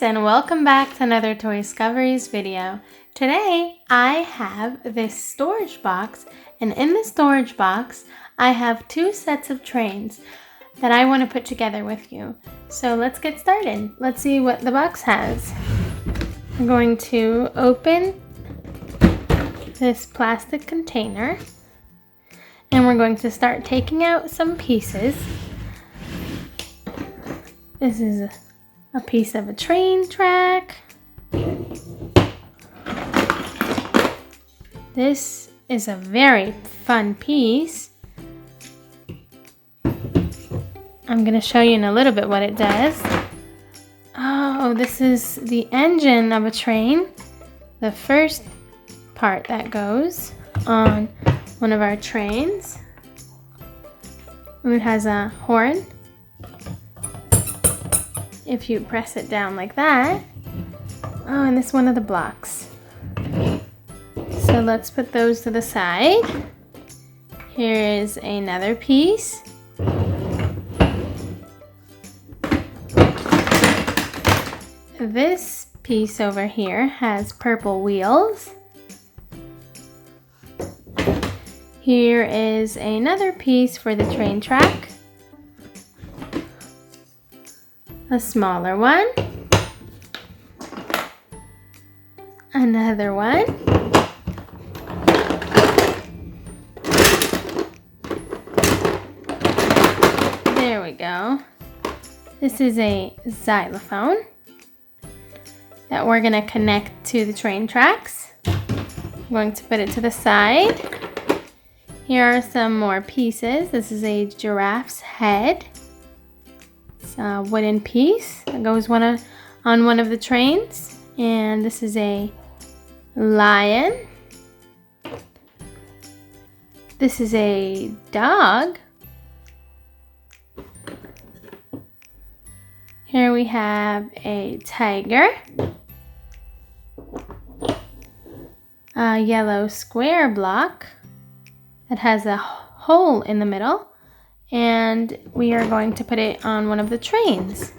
guys, and welcome back to another Toyscoveries video. Today I have this storage box, and in the storage box I have two sets of trains that I want to put together with you. So let's get started. Let's see what the box has. I'm going to open this plastic container and we're going to start taking out some pieces. This is a piece of a train track. This is a very fun piece. I'm going to show you in a little bit what it does. Oh, this is the engine of a train. The first part that goes on one of our trains. And it has a horn. If you press it down like that. Oh, and this is one of the blocks. So let's put those to the side. Here is another piece. This piece over here has purple wheels. Here is another piece for the train track. A smaller one. Another one. There we go. This is a xylophone that we're going to connect to the train tracks. I'm going to put it to the side. Here are some more pieces. This is a giraffe's head. It's a wooden piece that goes on one of the trains. And this is a lion. This is a dog. Here we have a tiger. A yellow square block that has a hole in the middle. And we are going to put it on one of the trains.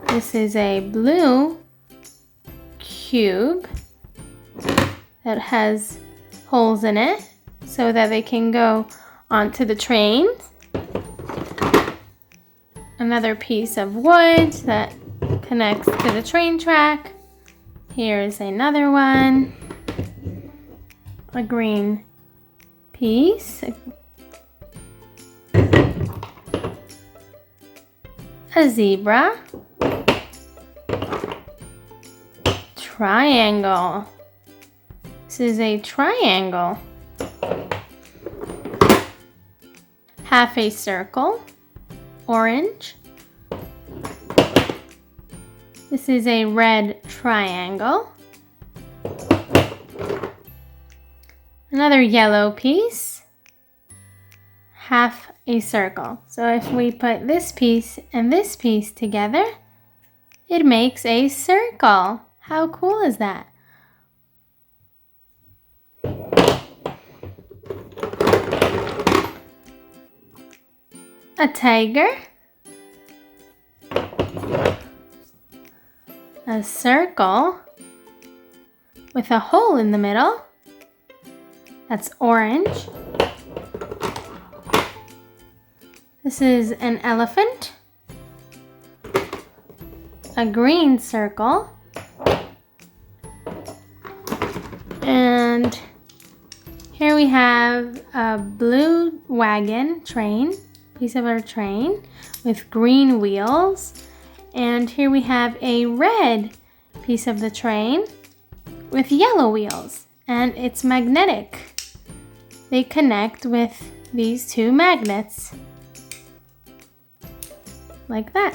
This is a blue cube that has holes in it so that they can go onto the trains. Another piece of wood that connects to the train track. Here's another one. A green piece. A zebra. Triangle. This is a triangle. Half a circle. Orange. This is a red triangle. Another yellow piece. Half a circle. So if we put this piece and this piece together, it makes a circle. How cool is that? A tiger. A circle with a hole in the middle. That's orange. This is an elephant. A green circle. And here we have a blue wagon train, piece of our train with green wheels. And here we have a red piece of the train with yellow wheels, and it's magnetic. They connect with these two magnets, like that.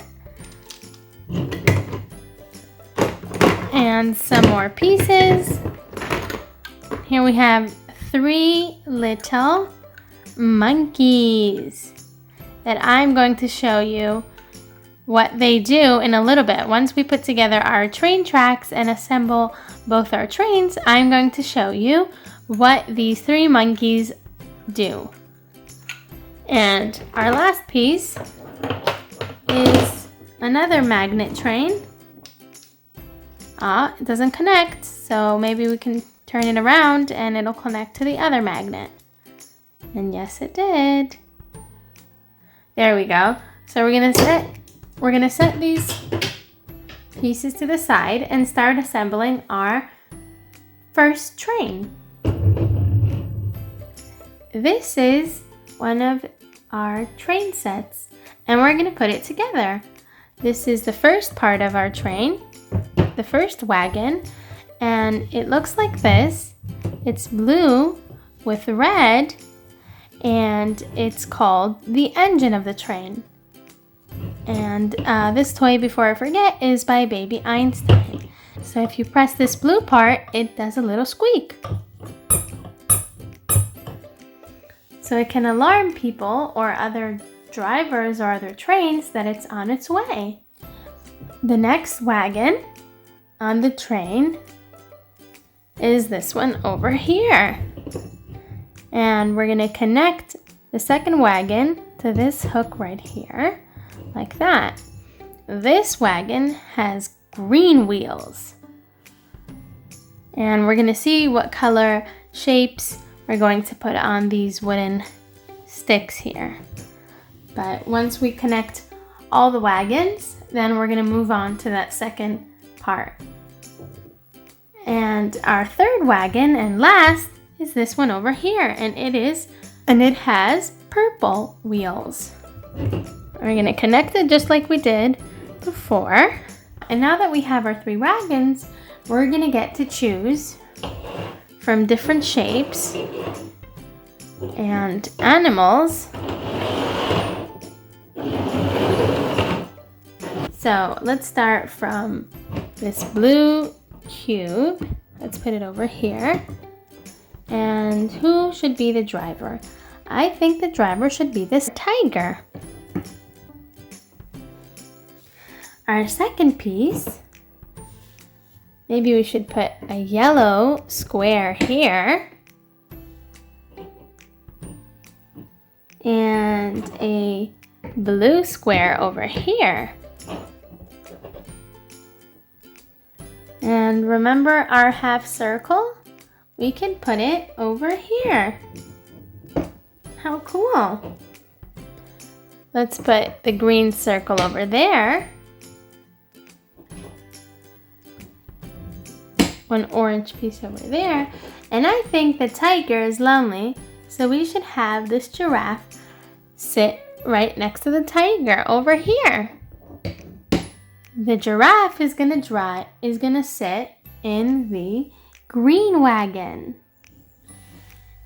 And some more pieces. Here we have 3 little monkeys that I'm going to show you what they do in a little bit. Once we put together our train tracks and assemble both our trains, I'm going to show you what these 3 monkeys do. And our last piece is another magnet train. Ah, it doesn't connect, so maybe we can turn it around and it'll connect to the other magnet. And yes, it did. There we go. So we're gonna set these pieces to the side and start assembling our first train. This is one of our train sets, and we're gonna put it together. This is the first part of our train, the first wagon, and it looks like this. It's blue with red, and it's called the engine of the train. And this toy, before I forget, is by Baby Einstein. So if you press this blue part, it does a little squeak. So it can alarm people or other drivers or other trains that it's on its way. The next wagon on the train is this one over here. And we're gonna connect the second wagon to this hook right here, like that. This wagon has green wheels. And we're gonna see what color shapes we're going to put on these wooden sticks here. But once we connect all the wagons, then we're gonna move on to that second part. And our third wagon and last is this one over here, and it has purple wheels. We're gonna connect it just like we did before. And now that we have our 3 wagons, we're gonna get to choose from different shapes and animals. So let's start from this blue cube. Let's put it over here. And who should be the driver? I think the driver should be this tiger. Our second piece, maybe we should put a yellow square here and a blue square over here. And remember our half circle? We can put it over here. How cool! Let's put the green circle over there. One orange piece over there. And I think the tiger is lonely, so we should have this giraffe sit right next to the tiger over here. The giraffe is gonna sit in the green wagon.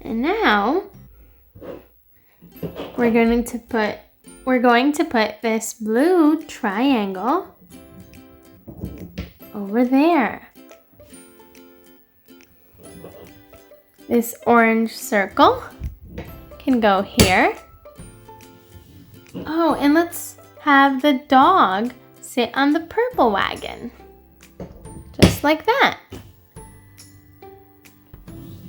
And now we're going to put this blue triangle over there. This orange circle can go here. Oh, and let's have the dog sit on the purple wagon. Just like that.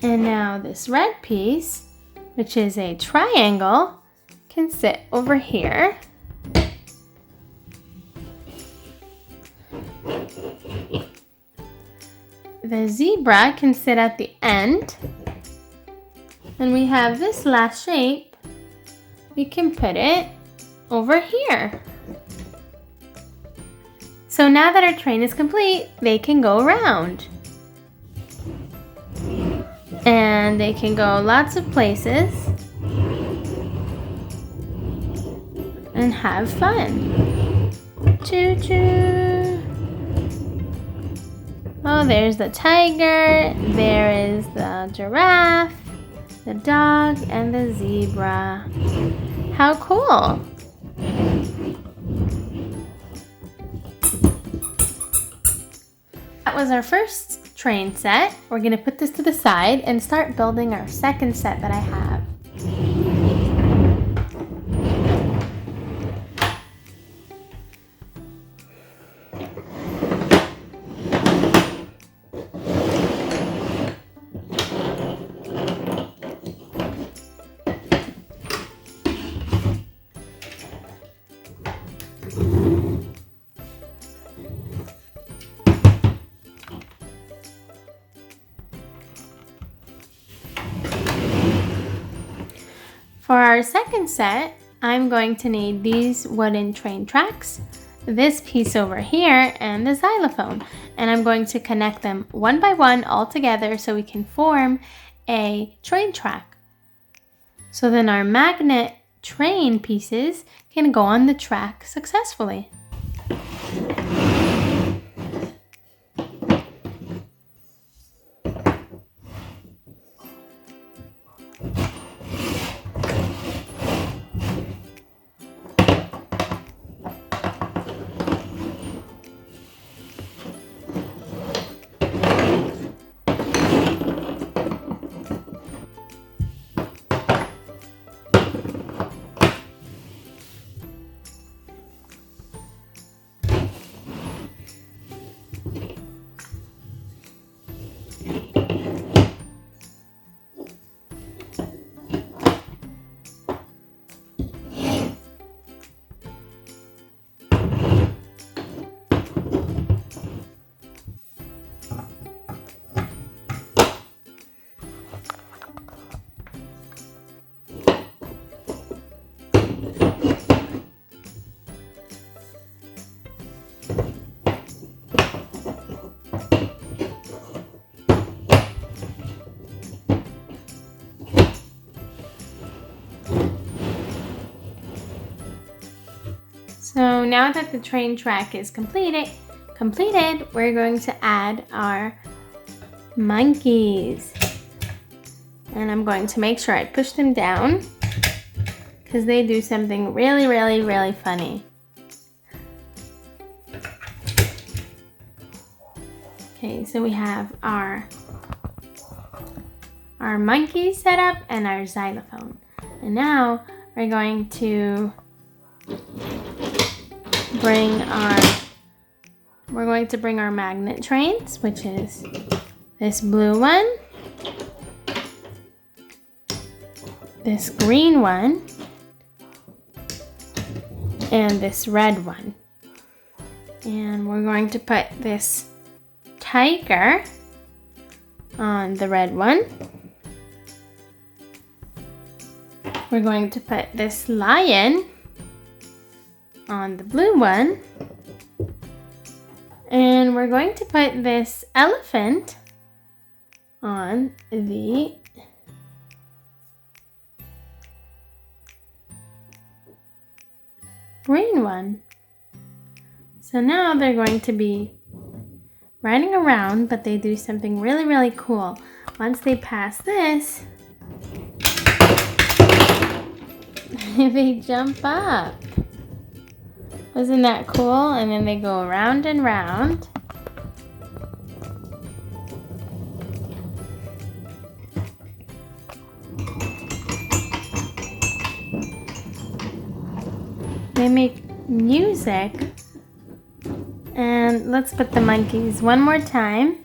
And now this red piece, which is a triangle, can sit over here. The zebra can sit at the end. And we have this last shape. We can put it over here. So now that our train is complete, they can go around. And they can go lots of places and have fun. Choo choo. Oh, there's the tiger, there is the giraffe, the dog, and the zebra. How cool! That was our first train set. We're going to put this to the side and start building our second set that I have. For our second set, I'm going to need these wooden train tracks, this piece over here, and the xylophone. And I'm going to connect them one by one all together so we can form a train track. So then our magnet train pieces can go on the track successfully. So now that the train track is completed, we're going to add our monkeys. And I'm going to make sure I push them down because they do something really, really, really funny. Okay, so we have our monkeys set up and our xylophone. And now we're going to bring our magnet trains, which is this blue one, this green one, and this red one. And we're going to put this tiger on the red one. We're going to put this lion on the blue one. And we're going to put this elephant on the green one. So now they're going to be riding around, but they do something really, really cool. Once they pass this, they jump up. Isn't that cool? And then they go around and round. They make music. And let's put the monkeys one more time.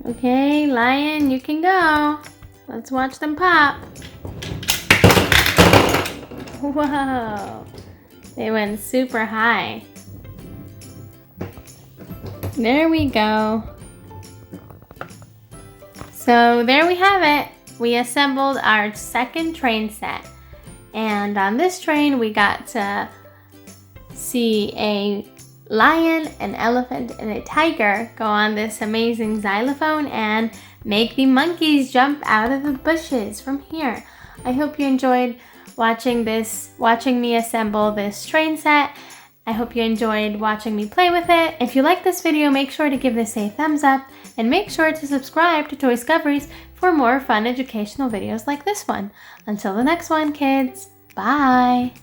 Okay, lion, you can go. Let's watch them pop. Whoa, they went super high. There we go. So there we have it. We assembled our second train set. And on this train, we got to see a lion, an elephant, and a tiger go on this amazing xylophone and make the monkeys jump out of the bushes from here. I hope you enjoyed watching me assemble this train set. I hope you enjoyed watching me play with it. If you like this video, make sure to give this a thumbs up and make sure to subscribe to Toyscoveries for more fun educational videos like this one. Until the next one, kids, bye!